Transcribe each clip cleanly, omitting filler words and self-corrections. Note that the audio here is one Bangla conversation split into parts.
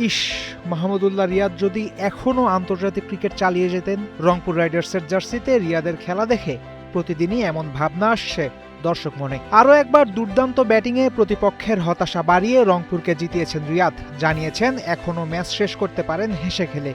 ইস, মাহমুদুল্লাহ রিয়াদ যদি এখনো আন্তর্জাতিক ক্রিকেট চালিয়ে যেতেন। রংপুর রাইডার্সের জার্সিতে রিয়াদের খেলা দেখে প্রতিদিনই এমন ভাবনা আসছে দর্শক মনে। আরও একবার দুর্দান্ত ব্যাটিংয়ে প্রতিপক্ষের হতাশা বাড়িয়ে রংপুরকে জিতিয়েছেন রিয়াদ। জানিয়েছেন এখনো ম্যাচ শেষ করতে পারেন হেসে খেলে।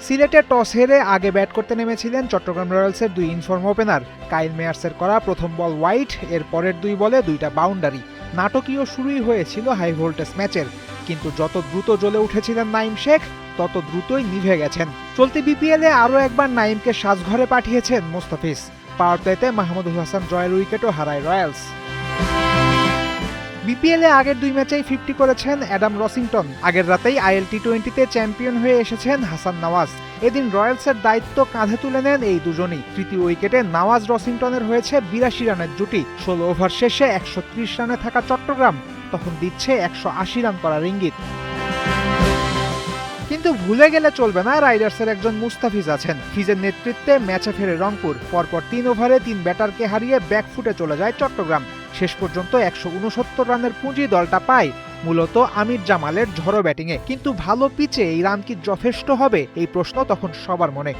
সিলেটে টস হেরে আগে ব্যাট করতে নেমেছিলেন চট্টগ্রাম রয়্যালসের দুই ইনফর্ম ওপেনার। কাইল মেয়ার্সের করা প্রথম বল ওয়াইড, এর পরের দুই বলে দুইটা বাউন্ডারি। নাটকীয় শুরুই হয়েছিল হাই ভোল্টেজ ম্যাচের, কিন্তু যত দ্রুত জ্বলে উঠেছিলেন নাইম শেখ তত দ্রুতই নিভে গেছেন। চলতি বিপিএলে আরও একবার নাইমকে সাজঘরে পাঠিয়েছেন মোস্তাফিজ। পাওয়ার প্লেতে মাহমুদুল হাসান জয়ের উইকেটও হারায় রয়্যালস। বিপিএলে আগের দুই ম্যাচেই 50 করেছেন অ্যাডাম রসিংটন। আগের রাতেই আইএল টি20তে চ্যাম্পিয়ন হয়ে এসেছেন হাসান নওয়াজ। এদিন রয়্যালসের দায়িত্ব কাঁধে তুলে নেন এই দুজনই। তৃতীয় উইকেটে নওয়াজ রসিংটনের হয়েছে 82 রানের জুটি। 16 ওভার শেষে 130 রানে থাকা চট্টগ্রাম তখন দিচ্ছে 180 রান করার ইঙ্গিত। কিন্তু ভুলে গেলে চলবে না, রাইডার্সের একজন মুস্তাফিজ আছেন। ফিজের নেতৃত্বে ম্যাচে ফেরে রংপুর। পরপর 3 ওভারে 3 ব্যাটারকে হারিয়ে ব্যাকফুটে চলে যায় চট্টগ্রাম। শেষ পর্যন্ত 169 রানের পুঁজি দলটা পায় মূলত আমির জামালের ঝড়ো ব্যাটিংয়ে। কিন্তু ভালো পিচে এই রান কি যথেষ্ট হবে, এই প্রশ্ন তখন সবার মনে।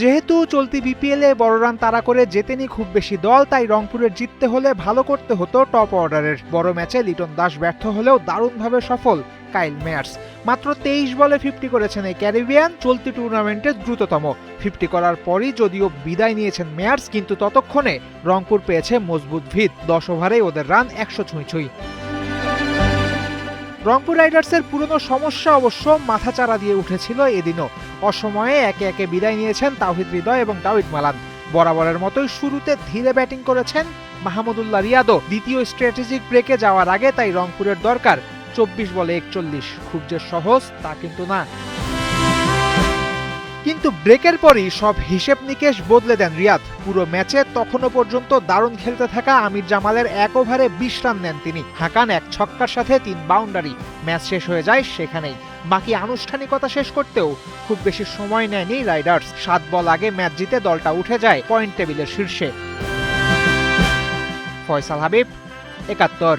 যেহেতু চলতি বিপিএলে বড় রান তাড়া করে জেতেনি খুব বেশি দল, তাই রংপুরের জিততে হলে ভালো করতে হতো টপ অর্ডারের। বড় ম্যাচে লিটন দাস ব্যর্থ হলেও দারুণভাবে সফল কাইল মেয়ার্স। মাত্র 23 বলে 50 করেছেন এই ক্যারিবিয়ান, চলতি টুর্নামেন্টের দ্রুততম। 50 করার পরই যদিও বিদায় নিয়েছেন মেয়ার্স, কিন্তু ততক্ষণে রংপুর পেয়েছে মজবুত ভিত। 10 ওভারেই ওদের রান 100 ছুঁই। রংপুর রাইডার্সের পুরনো সমস্যা অবশ্য মাথাচাড়া দিয়ে উঠেছিল এদিনও। অসময়ে একে একে বিদায় নিয়েছেন তাওহিদ হৃদয় এবং দাউদ মালান। বরাবরের মতোই শুরুতে ধীরে ব্যাটিং করেছেন মাহমুদুল্লাহ রিয়াদও। দ্বিতীয় স্ট্র্যাটেজিক ব্রেকে যাওয়ার আগে তাই রংপুরের দরকার 24 বলে 41। খুব যে সহজ তা কিন্তু না। কিন্তু ব্রেকের পরই সব হিসেব নিকেশ বদলে দেন রিয়াদ। পুরো ম্যাচে তখনও পর্যন্ত দারুণ খেলতে থাকা আমির জামালের 1 ওভারে 20 রান নেন তিনি। হাঁকান 1 ছক্কার সাথে 3 বাউন্ডারি। ম্যাচ শেষ হয়ে যায় সেখানেই। বাকি আনুষ্ঠানিকতা শেষ করতেও খুব বেশি সময় নেয়নি রাইডার্স। 7 বল আগে ম্যাচ জিতে দলটা উঠে যায় পয়েন্ট টেবিলের শীর্ষে। ফয়সাল হাবিব, 71।